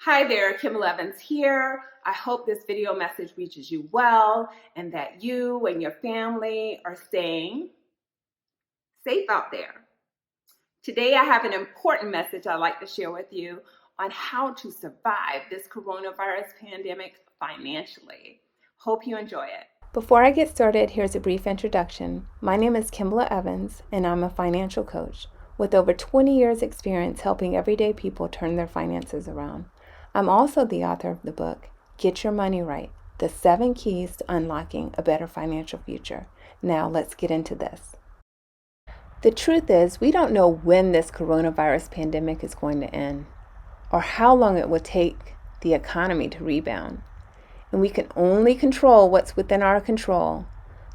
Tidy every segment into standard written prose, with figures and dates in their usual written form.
Hi there, Kim Evans here. I hope this video message reaches you well and that you and your family are staying safe out there. Today I have an important message I'd like to share with you on how to survive this coronavirus pandemic financially. Hope you enjoy it. Before I get started, here's a brief introduction. My name is Kimbla Evans, and I'm a financial coach with over 20 years' experience helping everyday people turn their finances around. I'm also the author of the book, Get Your Money Right, The 7 Keys to Unlocking a Better Financial Future. Now let's get into this. The truth is, we don't know when this coronavirus pandemic is going to end or how long it will take the economy to rebound. And we can only control what's within our control.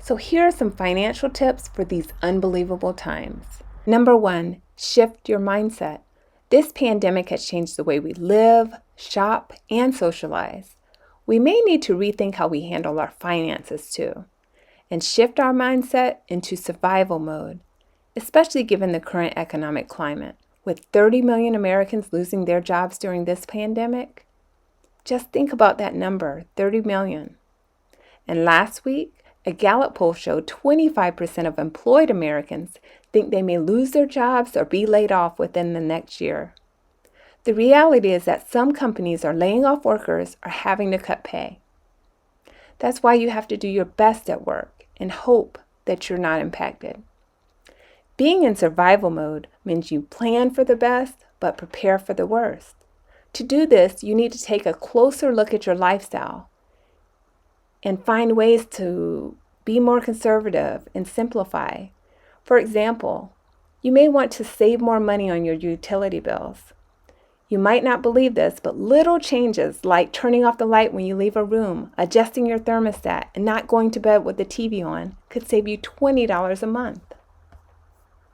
So here are some financial tips for these unbelievable times. Number 1, shift your mindset. This pandemic has changed the way we live, shop, and socialize. We may need to rethink how we handle our finances too, and shift our mindset into survival mode, especially given the current economic climate. With 30 million Americans losing their jobs during this pandemic, just think about that number, 30 million. And last week, a Gallup poll showed 25% of employed Americans think they may lose their jobs or be laid off within the next year. The reality is that some companies are laying off workers or having to cut pay. That's why you have to do your best at work and hope that you're not impacted. Being in survival mode means you plan for the best but prepare for the worst. To do this, you need to take a closer look at your lifestyle and find ways to be more conservative and simplify. For example, you may want to save more money on your utility bills. You might not believe this, but little changes like turning off the light when you leave a room, adjusting your thermostat, and not going to bed with the TV on could save you $20 a month.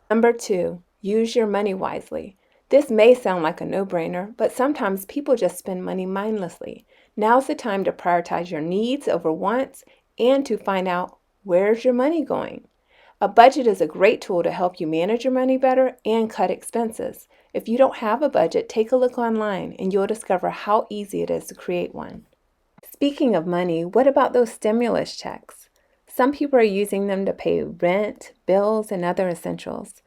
Number 2, use your money wisely. This may sound like a no-brainer, but sometimes people just spend money mindlessly. Now's the time to prioritize your needs over wants and to find out where's your money going. A budget is a great tool to help you manage your money better and cut expenses. If you don't have a budget, take a look online and you'll discover how easy it is to create one. Speaking of money, what about those stimulus checks? Some people are using them to pay rent, bills, and other essentials.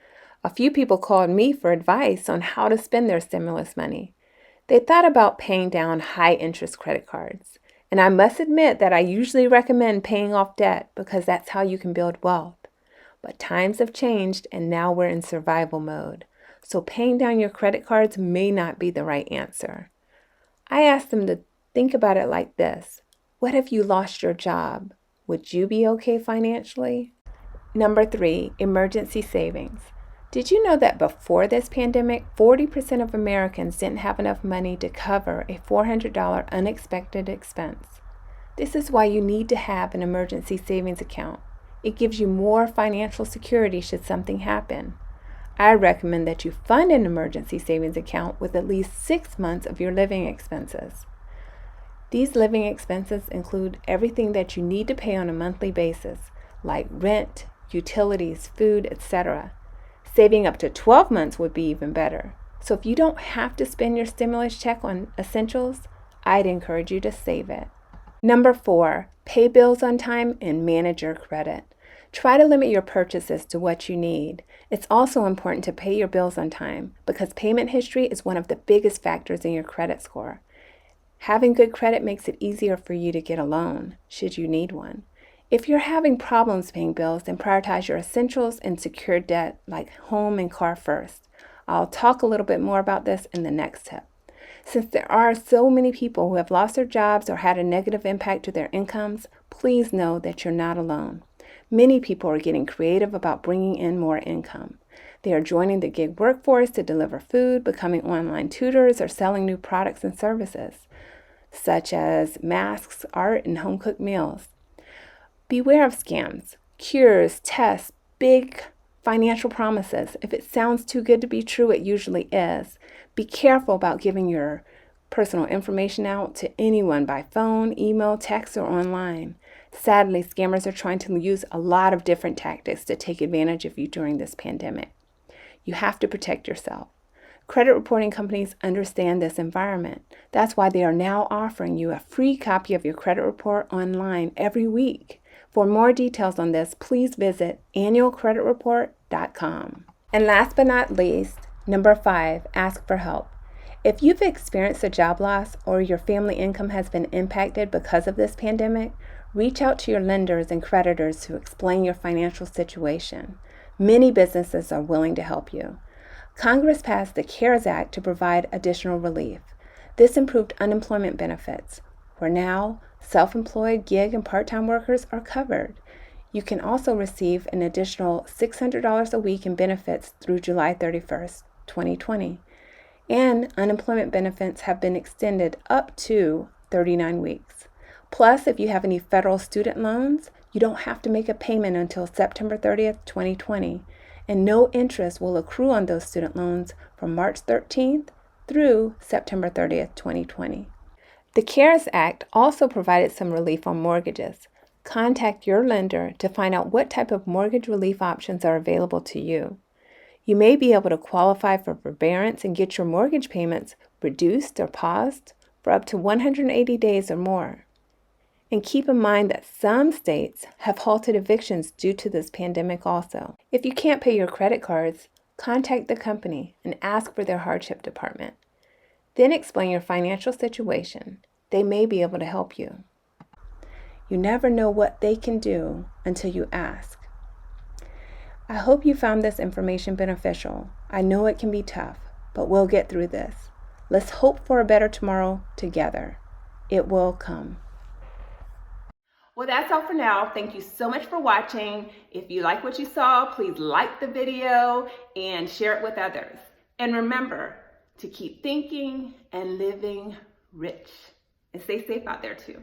A few people called me for advice on how to spend their stimulus money. They thought about paying down high-interest credit cards. And I must admit that I usually recommend paying off debt because that's how you can build wealth. But times have changed and now we're in survival mode. So paying down your credit cards may not be the right answer. I asked them to think about it like this. What if you lost your job? Would you be okay financially? Number 3, emergency savings. Did you know that before this pandemic, 40% of Americans didn't have enough money to cover a $400 unexpected expense? This is why you need to have an emergency savings account. It gives you more financial security should something happen. I recommend that you fund an emergency savings account with at least 6 months of your living expenses. These living expenses include everything that you need to pay on a monthly basis, like rent, utilities, food, etc. Saving up to 12 months would be even better. So if you don't have to spend your stimulus check on essentials, I'd encourage you to save it. Number 4, pay bills on time and manage your credit. Try to limit your purchases to what you need. It's also important to pay your bills on time because payment history is one of the biggest factors in your credit score. Having good credit makes it easier for you to get a loan, should you need one. If you're having problems paying bills, then prioritize your essentials and secure debt like home and car first. I'll talk a little bit more about this in the next tip. Since there are so many people who have lost their jobs or had a negative impact to their incomes, please know that you're not alone. Many people are getting creative about bringing in more income. They are joining the gig workforce to deliver food, becoming online tutors, or selling new products and services, such as masks, art, and home-cooked meals. Beware of scams, cures, tests, big financial promises. If it sounds too good to be true, it usually is. Be careful about giving your personal information out to anyone by phone, email, text, or online. Sadly, scammers are trying to use a lot of different tactics to take advantage of you during this pandemic. You have to protect yourself. Credit reporting companies understand this environment. That's why they are now offering you a free copy of your credit report online every week. For more details on this, please visit annualcreditreport.com. And last but not least, number 5, ask for help. If you've experienced a job loss or your family income has been impacted because of this pandemic, reach out to your lenders and creditors to explain your financial situation. Many businesses are willing to help you. Congress passed the CARES Act to provide additional relief. This improved unemployment benefits, where now self-employed, gig, and part-time workers are covered. You can also receive an additional $600 a week in benefits through July 31st, 2020. And unemployment benefits have been extended up to 39 weeks. Plus, if you have any federal student loans, you don't have to make a payment until September 30th, 2020. And no interest will accrue on those student loans from March 13th through September 30th, 2020. The CARES Act also provided some relief on mortgages. Contact your lender to find out what type of mortgage relief options are available to you. You may be able to qualify for forbearance and get your mortgage payments reduced or paused for up to 180 days or more. And keep in mind that some states have halted evictions due to this pandemic also. If you can't pay your credit cards, contact the company and ask for their hardship department. Then explain your financial situation. They may be able to help you. You never know what they can do until you ask. I hope you found this information beneficial. I know it can be tough, but we'll get through this. Let's hope for a better tomorrow together. It will come. Well, that's all for now. Thank you so much for watching. If you like what you saw, please like the video and share it with others. And remember to keep thinking and living rich. And stay safe out there too.